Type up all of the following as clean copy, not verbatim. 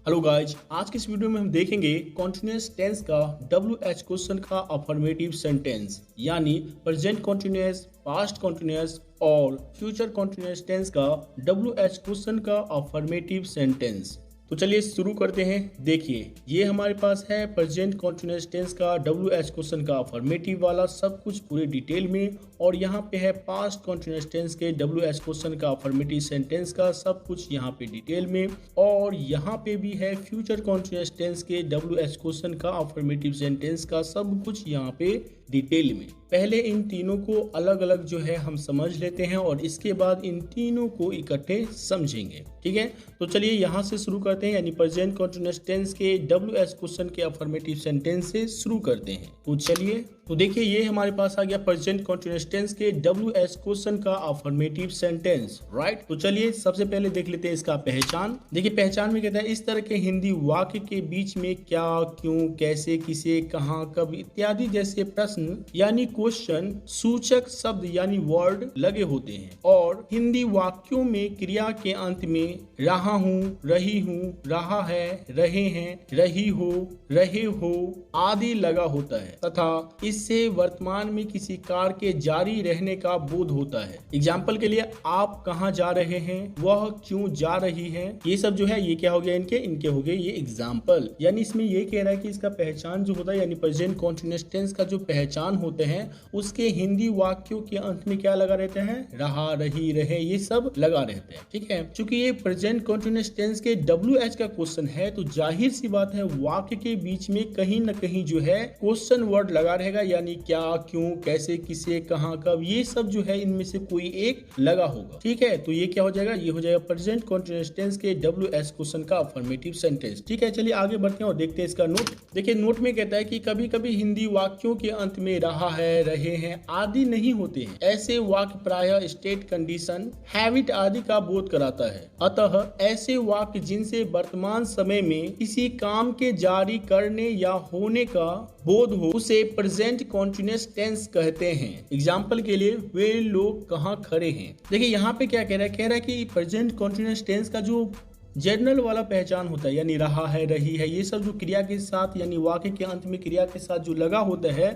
Hello guys, आज के इस वीडियो में हम देखेंगे कॉन्टिन्यूअस टेंस का WH क्वेश्चन का अफर्मेटिव सेंटेंस यानी प्रेजेंट कॉन्टिन्यूअस, पास्ट कॉन्टिन्यूअस और फ्यूचर कॉन्टिन्यूअस टेंस का WH क्वेश्चन का अफर्मेटिव सेंटेंस। तो चलिए शुरू करते हैं। देखिए, ये हमारे पास है प्रेजेंट कॉन्टिन्यूअस टेंस का WH क्वेश्चन का अफर्मेटिव वाला सब कुछ पूरे डिटेल में, और यहाँ पे है पास्ट कॉन्टिन्यूअस टेंस के WH क्वेश्चन का अफर्मेटिव सेंटेंस का सब कुछ यहाँ पे डिटेल में, और यहाँ पे भी है फ्यूचर कॉन्टिन्यूअस टेंस के WH क्वेश्चन का अफर्मेटिव सेंटेंस का सब कुछ यहाँ पे डिटेल में। पहले इन तीनों को अलग अलग जो है हम समझ लेते हैं और इसके बाद इन तीनों को इकट्ठे समझेंगे। ठीक है, तो चलिए यहाँ से शुरू करते हैं, यानी प्रेजेंट कॉन्टिन्यूअस टेंस के WH क्वेश्चन के अफर्मेटिव सेंटेंस से शुरू करते हैं। तो चलिए, तो देखिए ये हमारे पास आ गया प्रेजेंट कॉन्टिन्यूअस टेंस के WH क्वेश्चन का अफर्मेटिव सेंटेंस, राइट। तो चलिए सबसे पहले देख लेते हैं इसका पहचान। देखिए पहचान में कहता है इस तरह के हिंदी वाक्य के बीच में क्या, क्यों, कैसे, किसे, कहां, कब इत्यादि जैसे प्रश्न यानी क्वेश्चन सूचक शब्द यानी वर्ड लगे होते हैं, और हिंदी वाक्यों में क्रिया के अंत में रहा हूँ, रही हूँ, रहा है, रहे हैं, रही हो, रहे हो आदि लगा होता है तथा इससे वर्तमान में किसी कार्य के जारी रहने का बोध होता है। एग्जाम्पल के लिए आप कहाँ जा रहे हैं, वह क्यों जा रही है, ये सब जो है ये क्या हो गया, इनके हो गए ये एग्जाम्पल। यानी इसमें ये कह रहा है कि इसका पहचान जो होता है यानी प्रेजेंट कॉन्टिन्यूअस टेंस का जो पहचान होते हैं उसके हिंदी वाक्यों के अंत में क्या लगा रहता है, रहा, रही, रहे, ये सब लगा रहते हैं। ठीक है, चूंकि ये प्रेजेंट कॉन्टिन्यूअस टेंस के WH का क्वेश्चन है तो जाहिर सी बात है वाक्य के बीच में कहीं न कहीं जो है क्वेश्चन वर्ड लगा रहेगा, यानी क्या, क्यों, कैसे, किसे, कहां, कब, ये सब जो है इनमें से कोई एक लगा होगा। ठीक है, तो ये क्या हो जाएगा, ये हो जाएगा प्रेजेंट कॉन्टिन्यूअस टेंस के WH क्वेश्चन का अफर्मेटिव सेंटेंस। ठीक है, चलिए आगे बढ़ते हैं और देखते हैं इसका नोट। देखिए नोट में कहता है कि कभी कभी हिंदी वाक्यों के अंत में रहा है, रहे हैं आदि नहीं होते हैं। ऐसे वाक्य प्रायः स्टेट, कंडीशन, हैबिट आदि का बोध कराता है। अतः ऐसे वाक्य जिनसे वर्तमान समय में किसी काम के जारी करने या होने का बोध हो उसे प्रेजेंट कॉन्टिन्यूअस टेंस कहते हैं। एग्जाम्पल के लिए वे लोग कहाँ खड़े हैं। देखिए यहाँ पे क्या कह रहा है कि प्रेजेंट कॉन्टिन्यूअस टेंस का जो जनरल वाला पहचान होता है यानी रहा है, रही है, ये सब जो क्रिया के साथ यानी वाक्य के अंत में क्रिया के साथ जो लगा होता है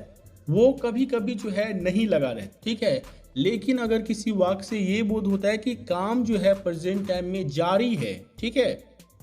वो कभी कभी जो है नहीं लगा रहता। ठीक है, लेकिन अगर किसी वाक्य से ये बोध होता है कि काम जो है प्रेजेंट टाइम में जारी है, ठीक है,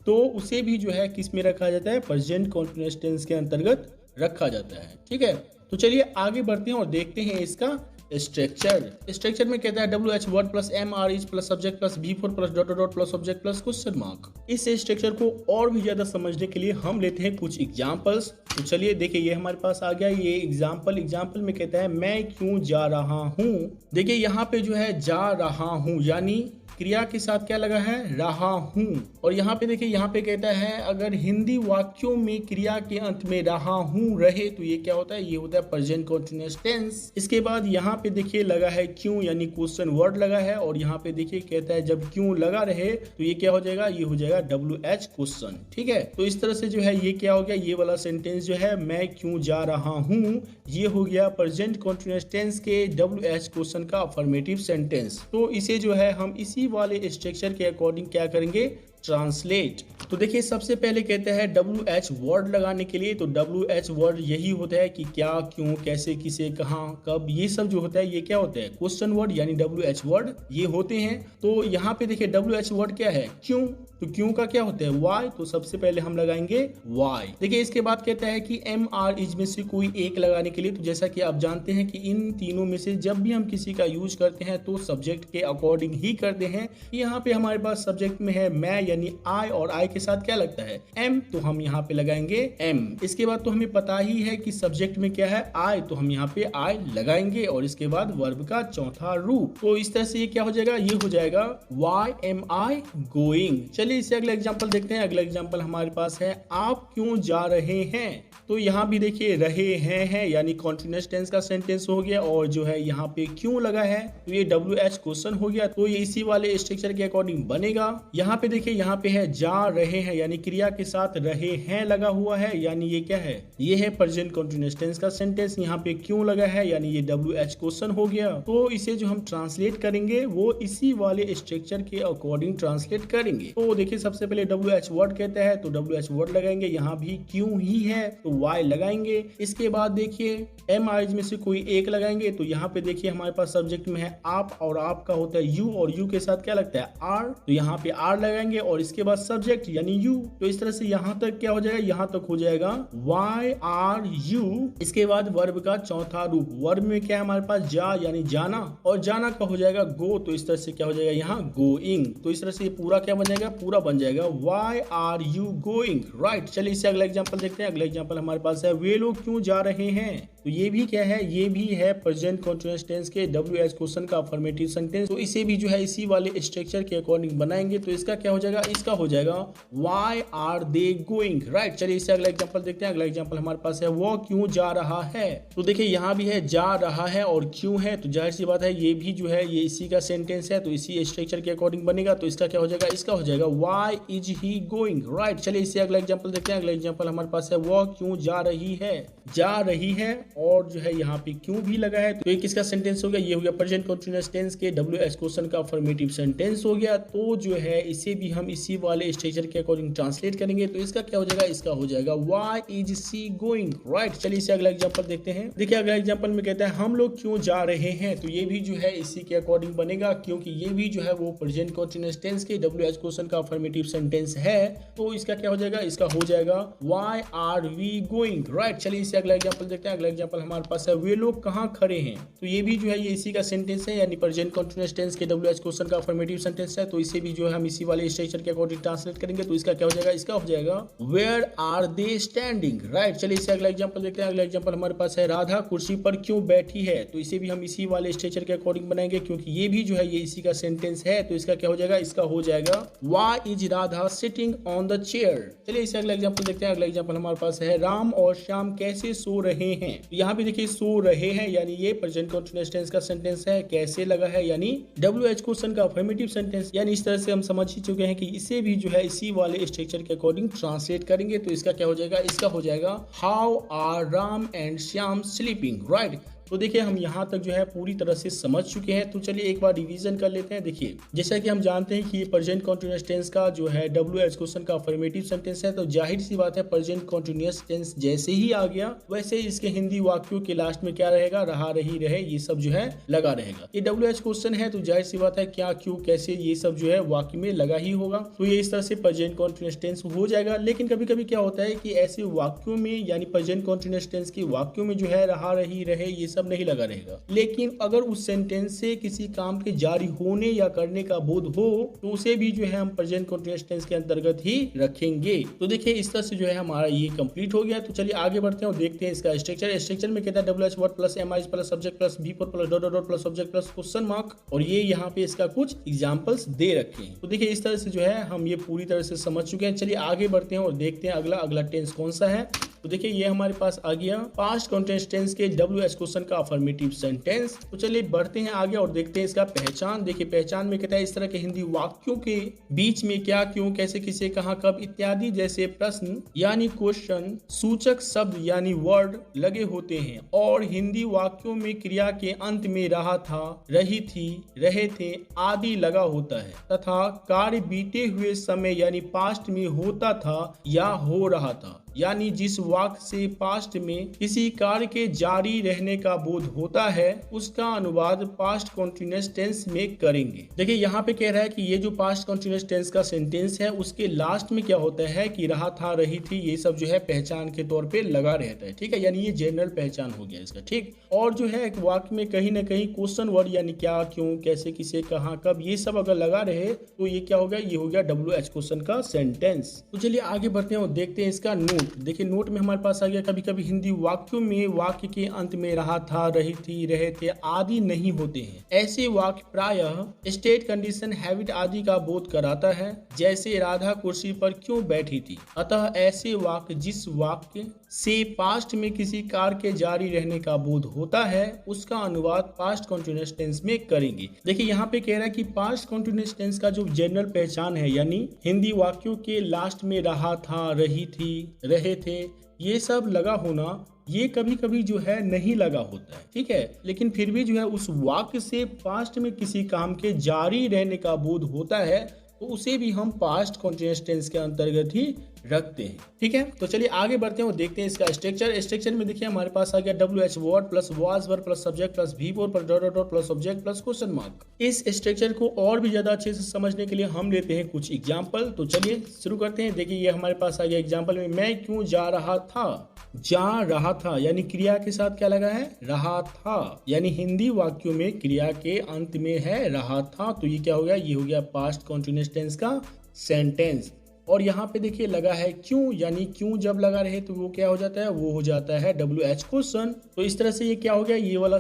तो उसे भी जो है किस में रखा जाता है, प्रेजेंट कॉन्टिन्यूअस टेंस के अंतर्गत रखा जाता है। ठीक है, तो चलिए आगे बढ़ते हैं और देखते हैं इसका स्ट्रक्चर में कहता है WH word plus MRH plus subject plus V4 plus dot dot plus subject plus question mark. इस स्ट्रक्चर को और भी ज्यादा समझने के लिए हम लेते हैं कुछ एग्जांपल्स। तो चलिए देखिए ये हमारे पास आ गया ये एग्जांपल में कहता है मैं क्यों जा रहा हूँ। देखिए यहाँ पे जो है जा रहा हूँ यानी क्रिया के साथ क्या लगा है, रहा हूँ, और यहाँ पे देखिए यहाँ पे कहता है अगर हिंदी वाक्यों में क्रिया के अंत में रहा हूँ रहे तो ये क्या होता है, ये होता है प्रेजेंट कॉन्टिन्यूअस टेंस। इसके बाद यहाँ पे देखिए लगा है क्यों यानी क्वेश्चन वर्ड लगा है, और यहाँ पे देखिए कहता है जब क्यों लगा रहे तो ये क्या हो जाएगा, ये हो जाएगा WH क्वेश्चन। ठीक है, तो इस तरह से जो है ये क्या हो गया, ये वाला सेंटेंस जो है मैं क्यों जा रहा हूँ ये हो गया प्रेजेंट कॉन्टिन्यूअस टेंस के WH क्वेश्चन का अफर्मेटिव सेंटेंस। तो इसे जो है हम इसी वाले स्ट्रक्चर के अकॉर्डिंग क्या करेंगे, ट्रांसलेट। तो देखिए सबसे पहले कहते हैं WH वर्ड लगाने के लिए, तो WH वर्ड यही होता है कि क्या, क्यों, कैसे, किसे, कहां, कब, ये सब जो होता है ये क्या होता है, क्वेश्चन वर्ड यानी WH वर्ड ये होते हैं। तो यहाँ पे देखिए WH वर्ड क्या है, क्यों, तो क्यों का क्या होता है वाई, तो सबसे पहले हम लगाएंगे वाई। देखिए इसके बाद कहता है कि MR में से कोई एक लगाने के लिए, तो जैसा कि आप जानते हैं कि इन तीनों में से जब भी हम किसी का यूज करते हैं तो सब्जेक्ट के अकॉर्डिंग ही करते हैं। यहाँ पे हमारे पास सब्जेक्ट में है मैं यानी आई, और आई के साथ क्या लगता है एम, तो हम यहाँ पे लगाएंगे एम। इसके बाद तो हमें पता ही है कि सब्जेक्ट में क्या है आई, तो हम यहाँ पे आई लगाएंगे, और इसके बाद वर्ब का चौथा रूप। तो इस तरह से ये क्या हो जाएगा, ये हो जाएगा वाई एम आई गोइंग। चलिए इससे अगला एग्जाम्पल देखते हैं। अगला एग्जाम्पल हमारे पास है आप क्यों जा रहे हैं। तो यहाँ भी देखिए रहे हैं यानी कॉन्टिन्यूअस टेंस का सेंटेंस हो गया, और जो है यहाँ पे क्यों लगा है तो ये WH क्वेश्चन हो गया, तो ये इसी वाले स्ट्रक्चर के अकॉर्डिंग बनेगा। यहाँ पे देखिए यहाँ पे है जा रहे हैं, यानी क्रिया के साथ रहे हैं लगा हुआ है, यानी ये क्या है, ये है प्रेजेंट कंटीन्यूअस टेंस का सेंटेंस। यहाँ पे क्यों लगा है, यानी ये WH क्वेश्चन हो गया। तो इसे जो हम ट्रांसलेट करेंगे वो इसी वाले स्ट्रक्चर के अकॉर्डिंग ट्रांसलेट करेंगे। तो देखिए सबसे पहले WH वर्ड कहता है तो WH वर्ड लगाएंगे, यहाँ भी क्यों ही है तो Y लगाएंगे। इसके बाद देखिए MIs में से कोई एक लगाएंगे, तो यहाँ पे देखिए हमारे पास सब्जेक्ट में है आप और आपका होता है यू, और यू के साथ क्या लगता है आर, तो यहाँ पे आर लगाएंगे और इसके बाद सब्जेक्ट यानी यू। तो इस तरह से यहाँ तक क्या हो जाएगा, यहाँ तक हो जाएगा वाई आर यू। इसके बाद वर्ब का चौथा रूप, वर्ब में क्या है हमारे पास जा यानी जाना, और जाना का हो जाएगा गो, तो इस तरह से क्या हो जाएगा यहाँ गोइंग। तो इस तरह से पूरा क्या बन जाएगा, पूरा बन जाएगा why are you going, right. चलिए इससे अगला एग्जाम्पल देखते हैं। अगला एग्जाम्पल हमारे पास है वे लोग क्यों जा रहे हैं, तो ये भी क्या है, ये भी है प्रेजेंट कंटीन्यूअस टेंस के WH क्वेश्चन का अफर्मेटिव सेंटेंस। तो इसे भी जो है इसी वाले स्ट्रक्चर के अकॉर्डिंग बनाएंगे। तो इसका क्या हो जाएगा, इसका हो जाएगा why are they going, right. चलिए इससे अगला एग्जांपल देखते हैं। अगला एग्जांपल हमारे पास है वो क्यों जा रहा है। तो देखिए यहाँ भी है जा रहा है और क्यों है, तो जाहिर सी बात है ये भी जो है ये इसी का सेंटेंस है, तो इसी स्ट्रक्चर के अकॉर्डिंग बनेगा। तो इसका क्या हो जाएगा, इसका हो जाएगा why is he going, right. चलिए इससे अगला एग्जांपल देखते हैं। अगला एग्जांपल हमारे पास है वो क्यों जा रही है, जा रही है और जो है यहाँ पे क्यों भी लगा है। तो ये किसका सेंटेंस हो गया, ये हो गया प्रेजेंट कंटीन्यूअस टेंस के WH क्वेश्चन का अफर्मेटिव सेंटेंस हो गया। तो जो है इसे भी हम इसी वाले स्ट्रक्चर के अकॉर्डिंग ट्रांसलेट करेंगे। तो इसका क्या हो जाएगा, इसका हो जाएगा why is she going, right. चलिए इसे अगला एग्जांपल देखते हैं। देखिए अगला एग्जांपल में कहता है हम लोग क्यों जा रहे हैं, तो ये भी जो है इसी के अकॉर्डिंग बनेगा, क्योंकि ये भी जो है वो प्रेजेंट कंटीन्यूअस टेंस के WH क्वेश्चन का अफर्मेटिव सेंटेंस है। तो इसका क्या हो जाएगा, इसका हो जाएगा why are we going, right. चलिए इसे अगला एग्जांपल देखते हैं। अगला एग्जांपल हमारे पास है वे लोग कहाँ खड़े हैं, तो ये भी जो है ये इसी का सेंटेंस है, यानी प्रेजेंट कंटीन्यूअस टेंस के WH क्वेश्चन का अफर्मेटिव सेंटेंस है। तो इसे भी जो है हम इसी वाले स्ट्रक्चर के अकॉर्डिंग ट्रांसलेट करेंगे। तो इसका क्या हो जाएगा, इसका हो जाएगा where are they standing, right. चलिए इसे अगला एग्जांपल देखते हैं। अगला एग्जांपल हमारे पास है राधा कुर्सी पर क्यों बैठी है, तो इसे भी हम इसी वाले स्ट्रक्चर के अकॉर्डिंग बनाएंगे, क्योंकि ये भी जो है ये इसी का सेंटेंस है। तो इसका क्या हो जाएगा, इसका हो जाएगा why is Radha sitting on the chair. चलिए इसे अगला एग्जांपल देखते हैं। अगला एग्जांपल हमारे पास है राम और श्याम कैसे सो रहे हैं, तो यहाँ पे देखिए सो रहे हैं यानी ये प्रेजेंट कंटीन्यूअस टेंस का सेंटेंस है, कैसे लगा है यानी WH क्वेश्चन का अफर्मेटिव सेंटेंस, यानी इस तरह से हम समझ ही चुके हैं कि इसे भी जो है इसी वाले स्ट्रक्चर के अकॉर्डिंग ट्रांसलेट करेंगे। तो इसका क्या हो जाएगा, इसका हो जाएगा how are Ram and Shyam sleeping, right. तो देखिए हम यहाँ तक जो है पूरी तरह से समझ चुके हैं। तो चलिए एक बार रिवीजन कर लेते हैं। देखिए जैसा कि हम जानते हैं कि ये प्रेजेंट कंटीन्यूअस टेंस का जो है WH क्वेश्चन का अफर्मेटिव सेंटेंस है, तो जाहिर सी बात है प्रेजेंट कंटीन्यूअस टेंस जैसे ही आ गया वैसे ही इसके हिंदी वाक्यों के लास्ट में क्या रहेगा, रहा रही रहे, ये सब जो है लगा रहेगा। ये WH क्वेश्चन है तो जाहिर सी बात है क्या क्यों कैसे ये सब जो है वाक्य में लगा ही होगा। तो ये इस तरह से प्रेजेंट कंटीन्यूअस टेंस हो जाएगा। लेकिन कभी कभी क्या होता है कि ऐसे वाक्यों में यानी प्रेजेंट कंटीन्यूअस टेंस के वाक्यों में जो है रहा रही रहे ये सब नहीं लगा रहेगा। लेकिन अगर उस सेंटेंस से किसी काम के जारी होने या करने का बोध हो तो उसे भी जो है हम प्रेजेंट कंटीन्यूअस टेंस के अंतर्गत ही रखेंगे। तो देखिए इस तरह से जो है हमारा ये कंप्लीट हो गया। तो चलिए आगे बढ़ते हैं और देखते हैं इसका स्ट्रक्चर। स्ट्रक्चर में कहता है WH word plus MIs plus subject plus V4 plus dot dot plus subject plus question mark, और ये यहाँ पे इसका कुछ एग्जांपल्स दे रखे हैं। तो देखिए इस तरह से जो है हम ये पूरी तरह से समझ चुके हैं। चलिए आगे बढ़ते हैं और देखते हैं अगला टेंस कौन सा है। तो देखिए ये हमारे पास आ गया पास्ट कंटीन्यूअस टेंस के WH क्वेश्चन का अफर्मेटिव सेंटेंस। तो चलिए बढ़ते हैं आगे और देखते हैं इसका पहचान। देखिए पहचान में कहता है इस तरह के हिंदी वाक्यों के बीच में क्या क्यों कैसे किसे कहां कब इत्यादि जैसे प्रश्न यानी क्वेश्चन सूचक शब्द यानी वर्ड लगे होते हैं, और हिंदी वाक्यों में क्रिया के अंत में रहा था, रही थी, रहे थे आदि लगा होता है, तथा कार्य बीते हुए समय यानी पास्ट में होता था या हो रहा था, यानी जिस वाक्य से पास्ट में किसी कार्य के जारी रहने का बोध होता है उसका अनुवाद पास्ट कंटीन्यूअस टेंस में करेंगे। देखिए यहाँ पे कह रहा है कि ये जो पास्ट कंटीन्यूअस टेंस का सेंटेंस है उसके लास्ट में क्या होता है कि रहा था, रही थी, ये सब जो है पहचान के तौर पे लगा रहता है, ठीक है, यानी ये जनरल पहचान हो गया इसका, ठीक। और जो है एक वाक्य में कहीं ना कहीं क्वेश्चन वर्ड यानी क्या क्यों कैसे किसे कहाँ कब ये सब अगर लगा रहे तो ये क्या हो गया, ये हो गया WH क्वेश्चन का सेंटेंस। तो चलिए आगे बढ़ते हैं और देखते हैं इसका नोट। नोट। देखिए नोट में हमारे पास आ गया कभी कभी हिंदी वाक्यों में वाक्य के अंत में रहा था, रही थी, रहे थे आदि नहीं होते हैं। ऐसे वाक्य प्रायः स्टेट, कंडीशन, हैबिट आदि का बोध कराता है, जैसे राधा कुर्सी पर क्यों बैठी थी। अतः ऐसे वाक्य जिस वाक्य से पास्ट में किसी कार्य के जारी रहने का बोध होता है उसका अनुवाद पास्ट कंटीन्यूअस टेंस में करेंगे। देखिए यहाँ पे कह रहा है कि पास्ट कंटीन्यूअस टेंस का जो जनरल पहचान है, यानी हिंदी वाक्यों के लास्ट में रहा था, रही थी, रहे थे, ये सब लगा होना, ये कभी कभी जो है नहीं लगा होता है, ठीक है, लेकिन फिर भी जो है उस वाक्य से पास्ट में किसी काम के जारी रहने का बोध होता है तो उसे भी हम पास्ट कंटीन्यूअस टेंस के अंतर्गत ही रखते हैं, ठीक है। तो चलिए आगे बढ़ते हैं और देखते हैं इसका स्ट्रक्चर। स्ट्रक्चर में देखिए हमारे पास आ गया WH word plus was verb plus subject plus V4 पर dot dot plus object plus question mark. इस स्ट्रक्चर को और भी ज्यादा अच्छे से समझने के लिए हम लेते हैं कुछ एग्जाम्पल। तो चलिए शुरू करते हैं। देखिए ये हमारे पास आ गया एग्जाम्पल में, मैं क्यों जा रहा था। जा रहा था यानी क्रिया के साथ क्या लगा है, रहा था, यानी हिंदी वाक्यों में क्रिया के अंत में है रहा था, तो ये क्या हो गया, ये हो गया पास्ट कंटीन्यूअस टेंस का सेंटेंस। और यहाँ पे देखिए लगा है क्यों, यानी क्यों जब लगा रहे तो वो क्या हो जाता है, वो हो जाता है WH क्वेश्चन। तो इस तरह से ये क्या हो गया, ये वाला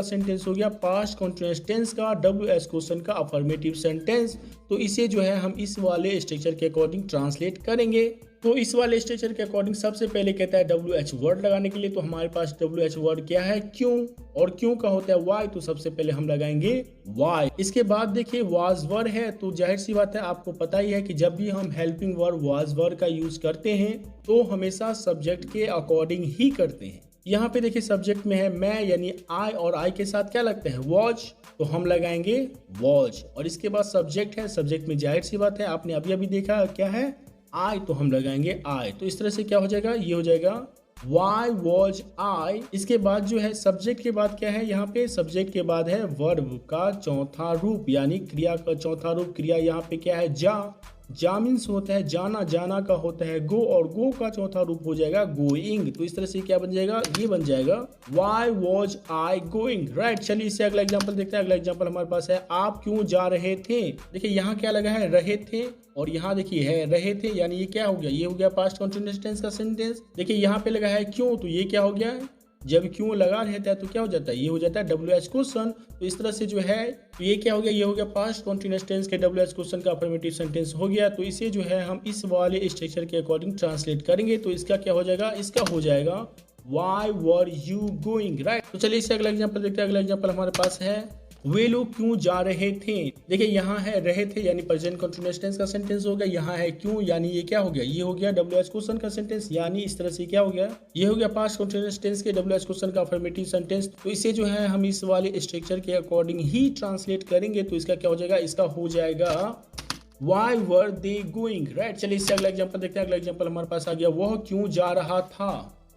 सेंटेंस हो गया पास्ट कंटीन्यूअस टेंस का WH क्वेश्चन का अफर्मेटिव सेंटेंस। तो इसे जो है हम इस वाले स्ट्रक्चर के अकॉर्डिंग ट्रांसलेट करेंगे। तो इस वाले स्ट्रक्चर के अकॉर्डिंग सबसे पहले कहता है WH वर्ड लगाने के लिए, तो हमारे पास WH वर्ड क्या है, क्यों, और क्यों का होता है वाई, तो सबसे पहले हम लगाएंगे वाई। इसके बाद देखिए वाज वर्ड है, तो जाहिर सी बात है आपको पता ही है कि जब भी हम हेल्पिंग वर्ड वाज वर्ड का यूज करते हैं तो हमेशा सब्जेक्ट के अकॉर्डिंग ही करते हैं। यहाँ पे देखिए सब्जेक्ट में है मैं, यानी आई, और आई के साथ क्या लगता है, वॉच, तो हम लगाएंगे वॉच। और इसके बाद सब्जेक्ट है, सब्जेक्ट में जाहिर सी बात है आपने अभी अभी देखा क्या है, आई, तो हम लगाएंगे आई। तो इस तरह से क्या हो जाएगा, ये हो जाएगा वाई वॉज आई। इसके बाद जो है सब्जेक्ट के बाद क्या है, यहाँ पे सब्जेक्ट के बाद है वर्ब का चौथा रूप, यानी क्रिया का चौथा रूप। क्रिया यहाँ पे क्या है, जा मीन्स होता है जाना, जाना का होता है गो, और गो का चौथा रूप हो जाएगा गोइंग। तो इस तरह से क्या बन जाएगा, ये बन जाएगा why was I going, right. चलिए इससे अगला एग्जांपल देखते हैं। अगला एग्जांपल हमारे पास है आप क्यों जा रहे थे। देखिए यहाँ क्या लगा है, रहे थे, और यहाँ देखिए है रहे थे, यानी ये क्या हो गया, ये हो गया पास्ट कंटीन्यूअस टेंस का सेंटेंस। देखिए यहाँ पे लगा है क्यों, तो ये क्या हो गया, जब क्यों लगा रहता है तो क्या हो जाता है, ये हो जाता है WH क्वेश्चन। तो इस तरह से जो है तो ये क्या हो गया, ये हो गया पास्ट कंटीन्यूअस टेंस के WH क्वेश्चन का अफर्मेटिव सेंटेंस हो गया। तो इसे जो है हम इस वाले स्ट्रक्चर के अकॉर्डिंग ट्रांसलेट करेंगे। तो इसका क्या हो जाएगा, इसका हो जाएगा why were you going, right. तो चलिए इससे अगला एग्जांपल देखते हैं। अगला एग्जांपल हमारे पास है वे लोग क्यों जा रहे थे। देखिए यहाँ है रहे थे, यानी प्रेजेंट कंटीन्यूअस टेंस का सेंटेंस हो गया। यहाँ है क्यों, यानी ये क्या हो गया, ये हो गया WH क्वेश्चन का सेंटेंस, यानी इस तरह से क्या हो गया, ये हो गया पास्ट कंटीन्यूअस टेंस के WH क्वेश्चन का अफर्मेटिव सेंटेंस। तो इसे जो है हम इस वाले स्ट्रक्चर के अकॉर्डिंग ही ट्रांसलेट करेंगे। तो इसका क्या हो जाएगा, इसका हो जाएगा Why were they going, right. चलिए इससे अगला एग्जांपल देखते हैं। अगला एग्जांपल हमारे पास आ गया, वह क्यों जा रहा था।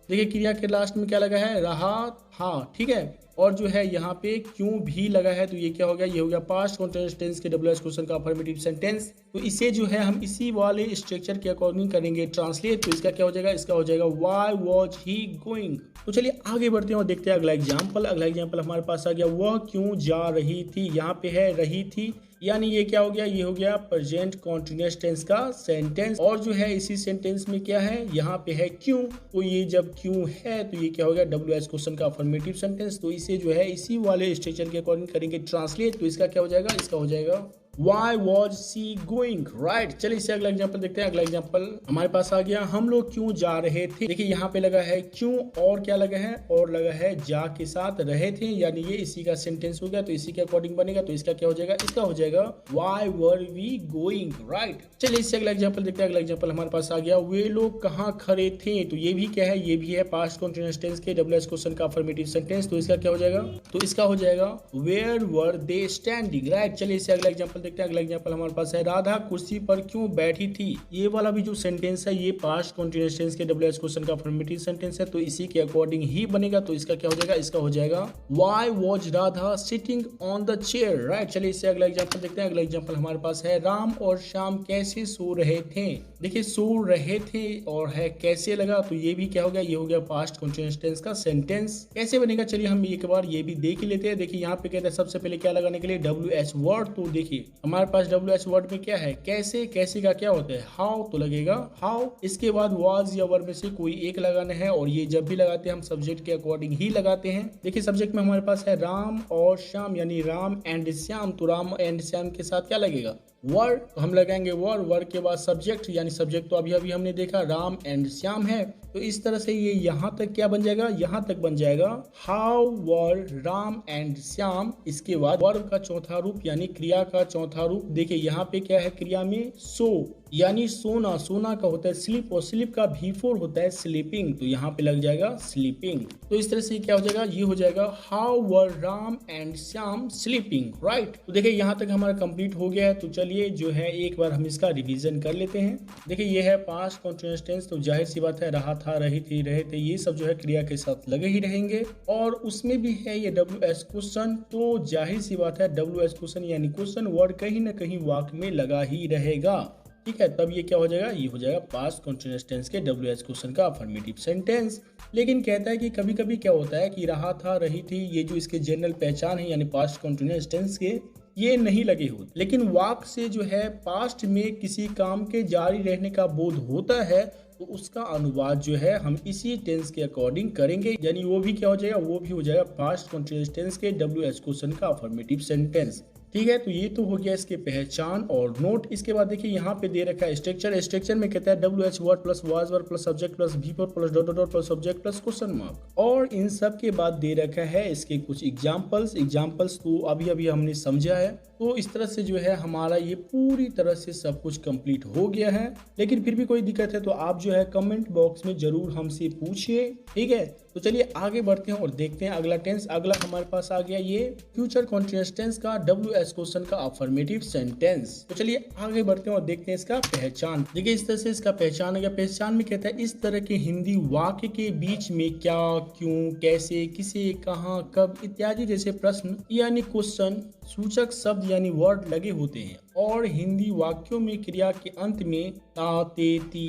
देखिए क्रिया के लास्ट में क्या लगा है, रहा था, ठीक है, और जो है यहाँ पे क्यों भी लगा है, तो ये क्या हो गया, ये हो गया पास्ट कंटीन्यूअस टेंस के WH क्वेश्चन का अफर्मेटिव सेंटेंस। तो इसे जो है हम इसी वाले स्ट्रक्चर के अकॉर्डिंग करेंगे ट्रांसलेट। तो इसका क्या हो जाएगा, इसका हो जाएगा व्हाई वाज ही गोइंग। तो चलिए आगे बढ़ते हैं और देखते हैं अगला एग्जाम्पल। अगला एग्जाम्पल हमारे पास आ गया, वह क्यों जा रही थी। यहाँ पे है रही थी, यानी ये क्या हो गया, ये हो गया प्रेजेंट कंटीन्यूअस टेंस का सेंटेंस। और जो है इसी सेंटेंस में क्या है, यहाँ पे है क्यों, तो ये जब क्यों है तो ये क्या हो गया WH क्वेश्चन का अफर्मेटिव सेंटेंस। तो इसे जो है इसी वाले स्ट्रक्चर के अकॉर्डिंग करेंगे ट्रांसलेट। तो इसका क्या हो जाएगा, इसका हो जाएगा Why was she going, right। चलिए इससे अगला एग्जांपल देखते हैं। अगला एग्जांपल हमारे पास आ गया, हम लोग क्यों जा रहे थे। देखिए यहाँ पे लगा है क्यों, और क्या लगा है, और लगा है जा के साथ रहे थे, यानी ये इसी का सेंटेंस हो गया। तो इसी के अकॉर्डिंग बनेगा। तो इसका क्या हो जाएगा, इसका हो जाएगा Why were we going, right। चलिए इससे अगला एग्जांपल देखते हैं। अगला एग्जांपल हमारे पास आ गया, वे लोग कहाँ खड़े थे। तो ये भी क्या है, ये भी है पास्ट कंटीन्यूअस टेंस के WH क्वेश्चन का अफर्मेटिव सेंटेंस। तो इसका क्या हो जाएगा, तो इसका हो जाएगा Where were they standing, right। चलिए इससे अगला एग्जांपल देखते हैं। अगला एग्जांपल हमारे पास है, राधा कुर्सी पर क्यों बैठी थी। ये वाला भी जो सेंटेंस है ये पास्ट कंटीन्यूअस टेंस के WH क्वेश्चन का अफर्मेटिव सेंटेंस है। तो इसी के अकॉर्डिंग ही बनेगा। तो इसका क्या हो जाएगा, इसका हो जाएगा Why was Radha sitting on the chair, right. चलिए इससे अगला एग्जांपल देखते हैं। अगला एग्जांपल हमारे पास है, राम और श्याम कैसे सो रहे थे। देखिए सो रहे थे और है कैसे लगा, तो ये भी क्या हो गया, ये हो गया पास्ट कंटीन्यूअस टेंस का सेंटेंस। कैसे बनेगा, चलिए हम एक बार ये भी देख ही लेते हैं। देखिए यहाँ पे कहते हैं सबसे पहले क्या लगाने के लिए WH वर्ड। तो देखिए हमारे पास WH वर्ड में क्या है, कैसे, कैसे का क्या होता है, हाउ, तो लगेगा हाउ। इसके बाद वाज या वर में से कोई एक लगाना है, और ये जब भी लगाते हैं हम सब्जेक्ट के अकॉर्डिंग ही लगाते हैं। देखिए सब्जेक्ट में हमारे पास है राम और श्याम, यानी राम एंड श्याम, तो राम एंड श्याम के साथ क्या लगेगा, वर, तो हम लगाएंगे वर के बाद सब्जेक्ट, यानी सब्जेक्ट तो अभी अभी हमने देखा राम एंड श्याम है, तो इस तरह से ये यहाँ तक क्या बन जाएगा, यहाँ तक बन जाएगा how were Ram and Shyam. इसके बाद वर्ब का चौथा रूप यानी क्रिया का चौथा रूप, देखिए यहाँ पे क्या है क्रिया में, सो यानी सोना, सोना का होता है स्लीप, और स्लीप का V4 होता है स्लीपिंग, तो यहाँ पे लग जाएगा स्लीपिंग। तो इस तरह से क्या हो जाएगा, ये हो जाएगा how were Ram and Shyam sleeping, right. तो देखिए यहाँ तक हमारा कंप्लीट हो गया है। तो चलिए जो है एक बार हम इसका रिवीजन कर लेते हैं। देखिए ये है पास्ट कंटीन्यूअस टेंस, तो जाहिर सी बात है रहा था, रही थी, रहे थे, ये सब जो है क्रिया के साथ लगे ही रहेंगे, और उसमें भी है ये WH क्वेश्चन, तो जाहिर सी बात है WH क्वेश्चन यानी क्वेश्चन वर्ड कहीं ना कहीं वाक्य में लगा ही रहेगा, ठीक है। तब ये क्या हो जाएगा, ये हो जाएगा पास्ट कंटीन्यूअस टेंस के WH क्वेश्चन का अफर्मेटिव सेंटेंस। लेकिन कहता है कि कभी कभी क्या होता है कि रहा था, रही थी, ये जो इसके जनरल पहचान है यानी पास्ट कंटीन्यूअस टेंस के, ये नहीं लगे होते, लेकिन वाक्य से जो है पास्ट में किसी काम के जारी रहने का बोध होता है, तो उसका अनुवाद जो है हम इसी टेंस के अकॉर्डिंग करेंगे, यानी वो भी क्या हो जाएगा, वो भी हो जाएगा पास्ट कंटीन्यूअस टेंस के WH क्वेश्चन का अफर्मेटिव सेंटेंस, ठीक है। तो ये तो हो गया इसके पहचान और नोट। इसके बाद देखिए यहाँ पे दे रखा है स्ट्रक्चर, स्ट्रक्चर में कहता है WH word plus was word plus subject plus V4 plus dot dot plus subject plus question mark, और इन सब के बाद दे रखा है इसके कुछ एग्जांपल्स तो अभी अभी हमने समझा है। तो इस तरह से जो है हमारा ये पूरी तरह से सब कुछ कंप्लीट हो गया है। लेकिन फिर भी कोई दिक्कत है तो आप जो है कमेंट बॉक्स में जरूर हमसे पूछिए, ठीक है। तो चलिए आगे बढ़ते हैं और देखते हैं अगला टेंस। अगला हमारे पास आ गया ये फ्यूचर कंटीन्यूअस टेंस का WH क्वेश्चन का अफर्मेटिव सेंटेंस। तो चलिए आगे बढ़ते हैं और देखते हैं इसका पहचान। देखिए इस तरह से इसका पहचान है। पहचान में कहता है इस तरह के हिंदी वाक्य के बीच में क्या, क्यों, कैसे, किसे, कहाँ, कब इत्यादि जैसे प्रश्न यानी क्वेश्चन सूचक शब्द यानी वर्ड लगे होते हैं, और हिंदी वाक्यों में क्रिया के अंत में ता, ते, ती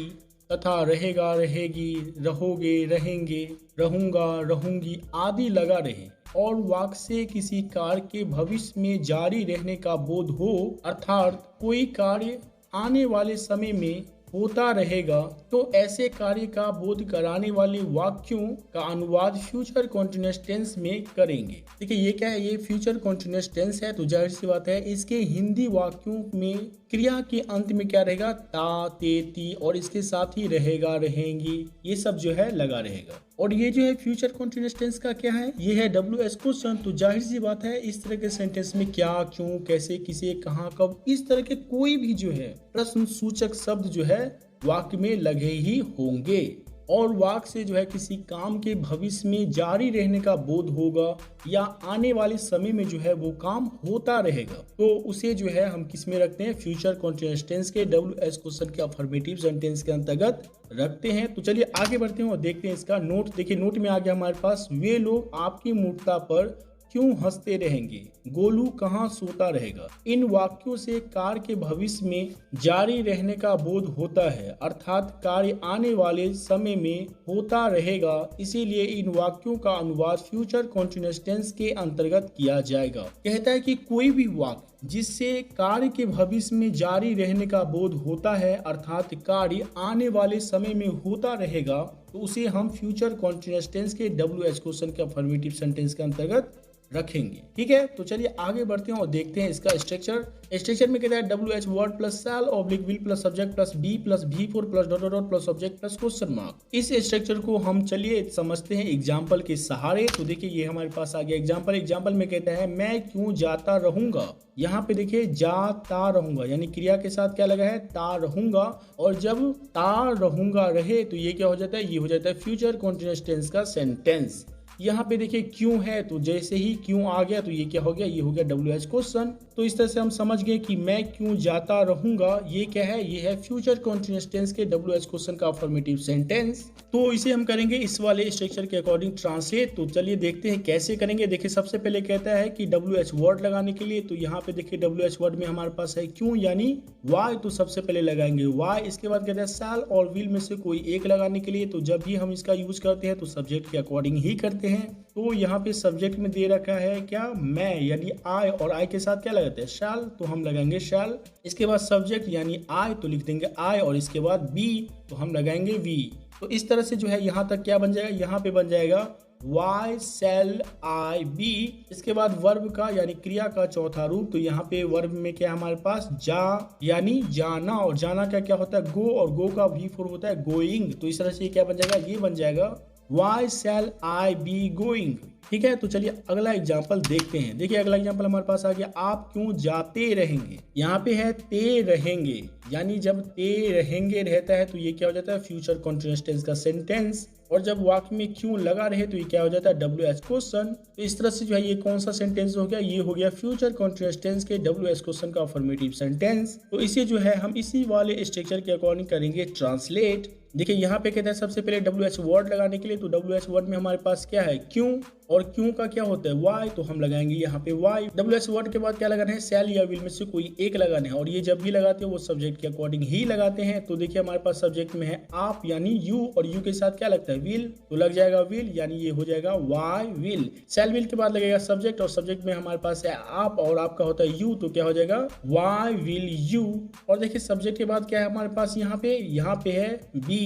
तथा रहेगा, रहेगी, रहोगे, रहेंगे, रहूंगा, रहूंगी आदि लगा रहे, और वाक्य से किसी कार्य के भविष्य में जारी रहने का बोध हो, अर्थात कोई कार्य आने वाले समय में होता रहेगा, तो ऐसे कार्य का बोध कराने वाले वाक्यों का अनुवाद फ्यूचर कंटीन्यूअस टेंस में करेंगे। देखिए ये क्या है, ये फ्यूचर कंटीन्यूअस टेंस है, तो जाहिर सी बात है इसके हिंदी वाक्यों में क्रिया के अंत में क्या रहेगा, ता, ते, ती, और इसके साथ ही रहेगा, रहेंगी, ये सब जो है लगा रहेगा। और ये जो है फ्यूचर कंटीन्यूअस टेंस का क्या है, ये है WH क्वेश्चन, तो जाहिर सी बात है इस तरह के सेंटेंस में क्या, क्यों, कैसे, किसे, कहाँ, कब, इस तरह के कोई भी जो है प्रश्न सूचक शब्द जो है वाक्य में लगे ही होंगे, और वाक्य से जो है किसी काम के भविष्य में जारी रहने का बोध होगा या आने वाले समय में जो है वो काम होता रहेगा, तो उसे जो है हम किस में रखते हैं, फ्यूचर कंटीन्यूअस टेंस के WH क्वेश्चन के अफर्मेटिव सेंटेंस के अंतर्गत रखते हैं। तो चलिए आगे बढ़ते हैं और देखते हैं इसका नोट। देखिए नोट में आ गया हमारे पास, वे लोग आपकी मूर्खता पर क्यों हंसते रहेंगे, गोलू कहाँ सोता रहेगा। इन वाक्यों से कार्य के भविष्य में जारी रहने का बोध होता है, अर्थात कार्य आने वाले समय में होता रहेगा, इसीलिए इन वाक्यों का अनुवाद फ्यूचर कंटीन्यूअस टेंस के अंतर्गत किया जाएगा। कहता है कि कोई भी वाक्य जिससे कार्य के भविष्य में जारी रहने का बोध होता है, अर्थात कार्य आने वाले समय में होता रहेगा, तो उसे हम फ्यूचर कंटीन्यूअस टेंस के WH क्वेश्चन के अफर्मेटिव सेंटेंस के अंतर्गत रखेंगे, ठीक है। तो चलिए आगे बढ़ते हैं और देखते हैं इसका स्ट्रक्चर। स्ट्रक्चर में कहता है WH word plus shall oblique will plus subject plus be plus V4 plus dot dot plus subject plus question mark. इस स्ट्रक्चर को हम चलिए समझते हैं एग्जाम्पल के सहारे। तो देखिए ये हमारे पास आ गया एग्जाम्पल। एग्जाम्पल में कहता है मैं क्यों जाता रहूंगा, यहाँ पे देखिए जाता रहूंगा यानी क्रिया के साथ क्या लगा है, ता रहूंगा, और जब ता रहूंगा रहे तो ये क्या हो जाता है, ये हो जाता है फ्यूचर कंटीन्यूअस टेंस का सेंटेंस। यहाँ पे देखिए क्यों है, तो जैसे ही क्यों आ गया तो ये क्या हो गया, ये हो गया WH क्वेश्चन। तो इस तरह से हम समझ गए कि मैं क्यों जाता रहूंगा, ये क्या है, ये है फ्यूचर कंटीन्यूअस टेंस के WH क्वेश्चन का अफर्मेटिव सेंटेंस। तो इसे हम करेंगे इस वाले स्ट्रक्चर के अकॉर्डिंग ट्रांसलेट। तो चलिए देखते हैं कैसे करेंगे। देखिए सबसे पहले कहता है कि WH वर्ड लगाने के लिए, तो यहाँ पे देखिए WH वर्ड में हमारे पास है क्यों यानी वाई, तो सबसे पहले लगाएंगे वाई। इसके बाद कहता है शैल और विल में से कोई एक लगाने के लिए, तो जब भी हम इसका यूज करते हैं तो सब्जेक्ट के अकॉर्डिंग ही करते हैं। हैं तो यहाँ पे सब्जेक्ट में दे रखा है क्या, मैं, यानी आई, और आई के साथ क्या लगाते हैं, शैल, तो हम लगाएंगे शैल। इसके बाद सब्जेक्ट यानी आई तो लिख देंगे आई, और इसके बाद बी तो हम लगाएंगे वी। तो इस तरह से जो है यहाँ तक क्या बन जाएगा, यहाँ पे बन जाएगा वाई शैल आई बी। इसके बाद वर्ब का यानी क्रिया का चौथा रूप, तो यहाँ पे वर्ब में क्या है हमारे पास, जा यानी जाना, और जाना का क्या होता है, गो, और गो का V4 होता है गोइंग। तो इस तरह से क्या बन जाएगा, ये बन जाएगा why shall I be going. ठीक है, तो चलिए अगला एग्जाम्पल देखते हैं। देखिए अगला एग्जाम्पल हमारे पास आ गया, आप क्यों जाते रहेंगे। यहाँ पे है ते रहेंगे, यानी जब ते रहेंगे रहता है तो ये क्या हो जाता है, फ्यूचर कंटीन्यूअस टेंस का सेंटेंस। और जब वाक्य में क्यों लगा रहे तो ये क्या हो जाता है, WH क्वेश्चन। तो इस तरह से जो है ये कौन सा सेंटेंस हो गया, ये हो गया फ्यूचर कंटीन्यूअस टेंस के WH क्वेश्चन का अफर्मेटिव सेंटेंस। तो इसे जो है हम इसी वाले स्ट्रक्चर के अकॉर्डिंग करेंगे ट्रांसलेट। देखिए यहाँ पे कहते हैं सबसे पहले WH वर्ड लगाने के लिए, तो WH वर्ड में हमारे पास क्या है, क्यों, और क्यों का क्या होता है, वाई, तो हम लगाएंगे यहाँ पे वाई। WH वर्ड के बाद क्या लगाना है, शैल या विल में से कोई एक लगाना है, और ये जब भी लगाते हैं वो सब्जेक्ट के अकॉर्डिंग ही लगाते हैं। तो देखिए हमारे पास सब्जेक्ट में है आप यानी यू, और यू के साथ क्या लगता है, विल, तो लग जाएगा विल, यानी ये हो जाएगा वाई विल। शैल विल के बाद लगेगा सब्जेक्ट, और सब्जेक्ट में हमारे पास है आप, और आपका होता है यू, तो क्या हो जाएगा वाई विल यू। और देखिए सब्जेक्ट के बाद क्या है हमारे पास, यहाँ पे है बी।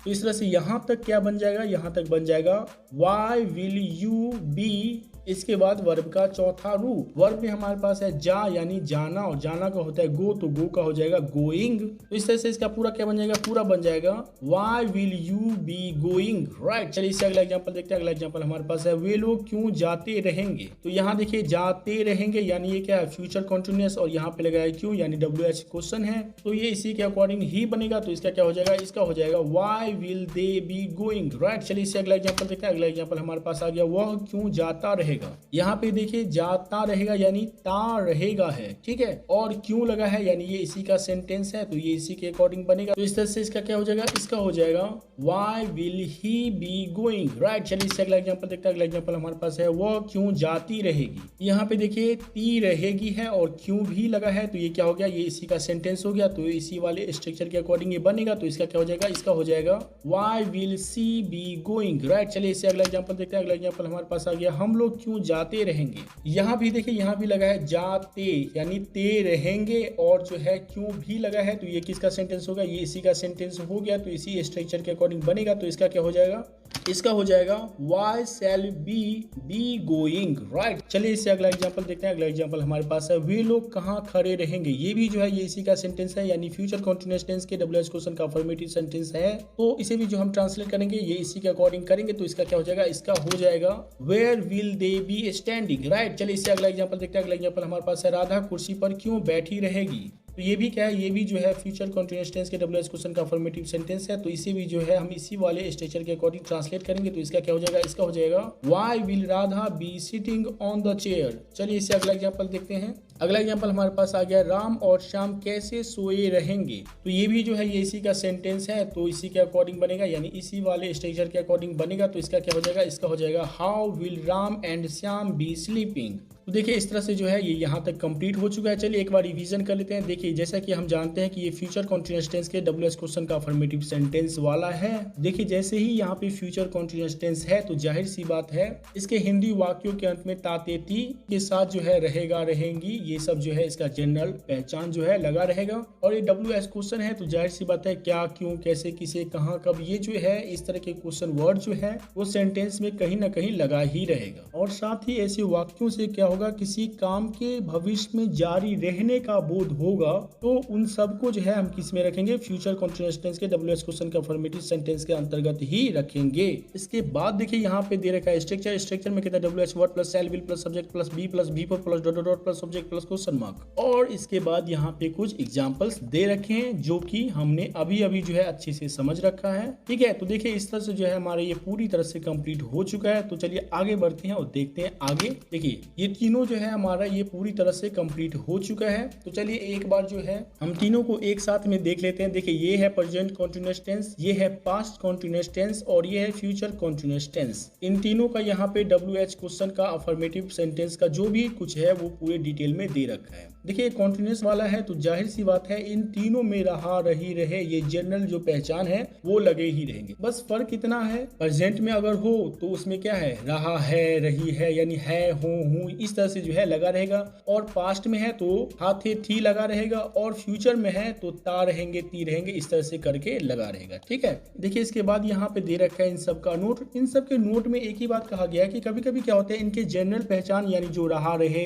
तो इस तरह से यहाँ तक क्या बन जाएगा, यहाँ तक बन जाएगा वाई विल यू बी। इसके बाद वर्ब का चौथा रूप, वर्ब में हमारे पास है जा यानी जाना, और जाना का होता है गो, तो गो का हो जाएगा गोइंग। तो इस तरह से इसका पूरा क्या बन जाएगा, पूरा बन जाएगा why will you be going, right. चलिए इससे अगला एग्जांपल देखते हैं। अगला एग्जांपल हमारे पास है, वे लोग क्यों जाते रहेंगे। तो यहाँ देखिए जाते रहेंगे यानी ये क्या है, फ्यूचर कंटीन्यूअस, और यहाँ पे लगाया क्यों यानी WH क्वेश्चन है, तो ये इसी के अकॉर्डिंग ही बनेगा। तो इसका क्या हो जाएगा, इसका हो जाएगा why will they be going, right. चलिए इससे अगला एग्जांपल देखते हैं। अगला एग्जांपल हमारे पास आ गया, वह क्यों जाता रहेगा। यहाँ पे देखिए जाता रहेगा यानी ता रहेगा है, ठीक है, और क्यों लगा है यानी ये इसी का सेंटेंस है, तो ये इसी के अकॉर्डिंग बनेगा। तो इस तरह से इसका क्या हो जाएगा, इसका हो जाएगा why will he be going, right. चलिए इससे अगला एग्जांपल देखते हैं। अगला एग्जांपल हमारे पास है, वह क्यों जाती रहेगी। यहाँ पे देखिए ती रहेगी है और क्यों भी लगा है, तो ये क्या हो गया, ये इसी का सेंटेंस हो गया, तो इसी वाले स्ट्रक्चर के अकॉर्डिंग ये बनेगा। तो इसका क्या हो जाएगा, इसका हो जाएगा why will she be going, right. चलिए इससे अगला एग्जांपल देखते हैं। अगला एग्जांपल हमारे पास आ गया, हम लोग क्यों जाते रहेंगे। यहाँ भी देखिए यहाँ भी लगा है जाते यानी ते रहेंगे, और जो है क्यों भी लगा है, तो ये किसका सेंटेंस होगा, ये इसी का सेंटेंस हो गया, तो इसी स्ट्रक्चर के अकॉर्डिंग बनेगा। तो इसका क्या हो जाएगा, इसका हो जाएगा why shall be going, right. चलिए इससे अगला एग्जांपल देखते हैं। अगला एग्जांपल हमारे पास है, वे लोग कहाँ खड़े रहेंगे। ये भी जो है ये इसी का सेंटेंस है, यानी फ्यूचर कंटीन्यूअस टेंस के WH क्वेश्चन का अफर्मेटिव सेंटेंस है। तो इसे भी जो हम ट्रांसलेट करेंगे ये इसी के अकॉर्डिंग करेंगे। तो इसका क्या हो जाएगा, इसका हो जाएगा where will they be standing, right. चलिए इससे अगला एग्जांपल देखते हैं। अगला एग्जांपल हमारे पास है, राधा कुर्सी पर क्यों बैठी रहेगी। तो ये भी क्या है, ये भी जो है फ्यूचर कंटीन्यूअस टेंस के WH क्वेश्चन का अफर्मेटिव सेंटेंस है, तो इसे भी जो है हम इसी वाले स्ट्रक्चर के अकॉर्डिंग ट्रांसलेट करेंगे। तो इसका क्या हो जाएगा, इसका हो जाएगा why will Radha be sitting on the chair. चलिए इससे अगला एग्जांपल देखते हैं। अगला एग्जांपल हमारे पास आ गया, राम और श्याम कैसे सोए रहेंगे। तो ये भी जो है ये इसी का सेंटेंस है, तो इसी के अकॉर्डिंग बनेगा, यानी इसी वाले स्ट्रक्चर के अकॉर्डिंग बनेगा। तो इसका क्या हो जाएगा, इसका हो जाएगा how will Ram and Shyam B sleeping. तो देखिए इस तरह से जो है ये यहाँ तक कंप्लीट हो चुका है। चलिए एक बार रिवीजन कर लेते हैं। देखिए जैसा कि हम जानते हैं कि ये फ्यूचर कंटीन्यूअस टेंस के WH क्वेश्चन का अफर्मेटिव सेंटेंस वाला है। देखिए जैसे ही यहाँ पे फ्यूचर कंटीन्यूअस टेंस है तो जाहिर सी बात है इसके हिंदी वाक्यों के अंत में ताते ती के साथ जो है रहेगा रहेंगी ये सब जो है इसका जनरल पहचान जो है लगा रहेगा। और ये WH क्वेश्चन है तो जाहिर सी बात है क्या, क्यों, कैसे, किसे, कहाँ, कब, ये जो है इस तरह के क्वेश्चन वर्ड जो है वो सेंटेंस में कहीं ना कहीं लगा ही रहेगा। और साथ ही ऐसे वाक्यों से क्या होगा, किसी काम के भविष्य में जारी रहने का बोध होगा। तो उन सबको जो है हम किस में रखेंगे, फ्यूचर कंटीन्यूअस टेंस के WH क्वेश्चन के अफर्मेटिव सेंटेंस के अंतर्गत ही रखेंगे। इसके बाद देखिए यहाँ पे दे रखा है स्ट्रक्चर। स्ट्रक्चर में कहता है WH word plus shall will plus subject plus be plus V4 plus dot dot plus subject plus question mark. और इसके बाद यहाँ पे कुछ एग्जाम्पल्स दे रखे हैं जो कि हमने अभी अभी जो है अच्छे से समझ रखा है। ठीक है, तो देखिए इस तरह से जो है हमारे ये पूरी तरह से कंप्लीट हो चुका है। तो चलिए आगे बढ़ते हैं और देखते हैं आगे। देखिए ये तीनों जो है हमारा ये पूरी तरह से कंप्लीट हो चुका है। तो चलिए एक बार जो है हम तीनों को एक साथ में देख लेते हैं। देखिए ये है प्रेजेंट कंटीन्यूअस टेंस, ये है पास्ट कंटीन्यूअस टेंस और ये है फ्यूचर कंटीन्यूअस टेंस। इन तीनों का यहाँ पे WH क्वेश्चन का अफर्मेटिव सेंटेंस का जो भी कुछ है वो पूरे डिटेल में दे रखा है। देखिए कॉन्टिन्यूस वाला है तो जाहिर सी बात है इन तीनों में रहा, रही, रहे, ये जनरल जो पहचान है वो लगे ही रहेंगे। बस फर्क इतना है, प्रेजेंट में अगर हो तो उसमें क्या है, रहा है, रही है, यानी है, हूँ, इस तरह से जो है लगा रहेगा। और पास्ट में है तो हा थे थी लगा रहेगा, और फ्यूचर में है तो ता रहेंगे, ती रहेंगे, इस तरह से करके लगा रहेगा। ठीक है, देखिए इसके बाद यहाँ पे दे रखा है इन सब का नोट। इन सब के नोट में एक ही बात कहा गया है कि कभी कभी क्या होता है, इनके जनरल पहचान यानी जो रहा, रहे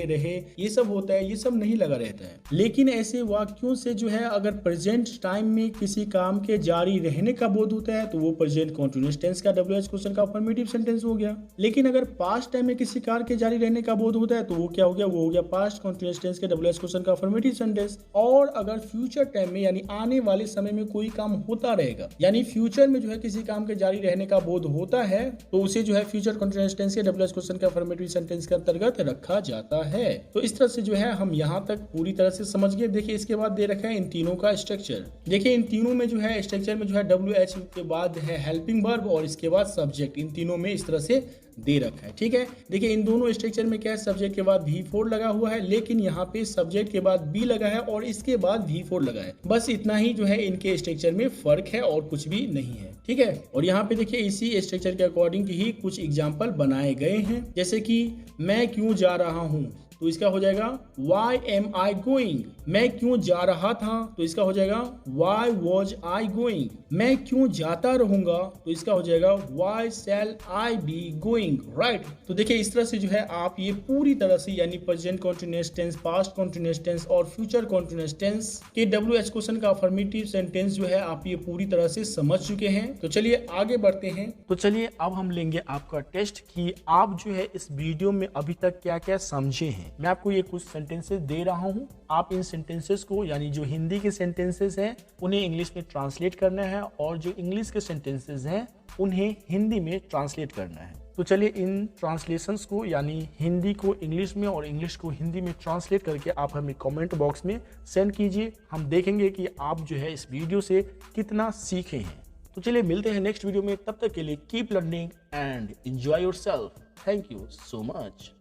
ये सब होता है, ये सब नहीं लगा रहता है। लेकिन ऐसे वाक्यों से जो है अगर प्रेजेंट टाइम में किसी काम के जारी रहने का बोध होता है तो वो प्रेजेंट कंटीन्यूअस टेंस का WH क्वेश्चन का अफर्मेटिव सेंटेंस हो गया। लेकिन अगर पास्ट टाइम में किसी कार्य के जारी रहने का बोध होता है तो वो क्या हो गया, वो हो गया पास्ट कंटीन्यूअस टेंस के WH क्वेश्चन का अफर्मेटिव सेंटेंस। और अगर फ्यूचर टाइम में यानी आने वाले समय में कोई काम होता रहेगा, यानी फ्यूचर में जो है किसी काम के जारी रहने का बोध होता है तो उसे जो है फ्यूचर कंटीन्यूअस टेंस के WH क्वेश्चन के अफर्मेटिव सेंटेंस के अंतर्गत रखा जाता है। तो इस तरह से जो है हम यहाँ तक पूरी तरह से समझ गए। देखिए इसके बाद दे रखा है इन तीनों का स्ट्रक्चर। देखिए इन तीनों में जो है स्ट्रक्चर में जो है WH के बाद है हेल्पिंग वर्ब और इसके बाद सब्जेक्ट, इन तीनों में इस तरह से दे रखा है। ठीक है, देखिए इन दोनों स्ट्रक्चर में क्या है, सब्जेक्ट के बाद V4 लगा हुआ है, लेकिन यहाँ पे सब्जेक्ट के बाद बी लगा है और इसके बाद V4 लगा है। बस इतना ही जो है इनके स्ट्रक्चर में फर्क है और कुछ भी नहीं है। ठीक है, और यहाँ पे देखिए इसी स्ट्रक्चर के अकॉर्डिंग ही कुछ एग्जाम्पल बनाए गए हैं, जैसे कि मैं क्यों जा रहा हूँ तो इसका हो जाएगा Why am I going? मैं क्यों जा रहा था तो इसका हो जाएगा Why was I going? मैं क्यों जाता रहूंगा तो इसका हो जाएगा Why shall I be going? Right, तो देखिए इस तरह से जो है आप ये पूरी तरह से यानी present continuous tense, past continuous tense और फ्यूचर कंटीन्यूअस टेंस के WH क्वेश्चन का अफर्मेटिव सेंटेंस जो है आप ये पूरी तरह से समझ चुके हैं। तो चलिए आगे बढ़ते हैं। तो चलिए अब हम लेंगे आपका टेस्ट कि आप जो है इस वीडियो में अभी तक क्या क्या समझे हैं। मैं आपको ये कुछ सेंटेंसेस दे रहा हूं, आप इन सेंटेंसेस को यानी जो हिंदी के सेंटेंसेस हैं उन्हें इंग्लिश में ट्रांसलेट करना है और जो इंग्लिश के सेंटेंसेस हैं उन्हें हिंदी में ट्रांसलेट करना है। तो चलिए इन ट्रांसलेशंस को यानी हिंदी को इंग्लिश में और इंग्लिश को हिंदी में ट्रांसलेट करके आप हमें कमेंट बॉक्स में सेंड कीजिए। हम देखेंगे कि आप जो है इस वीडियो से कितना सीखे हैं। तो चलिए मिलते हैं नेक्स्ट वीडियो में, तब तक के लिए keep learning and enjoy yourself. Thank you so much.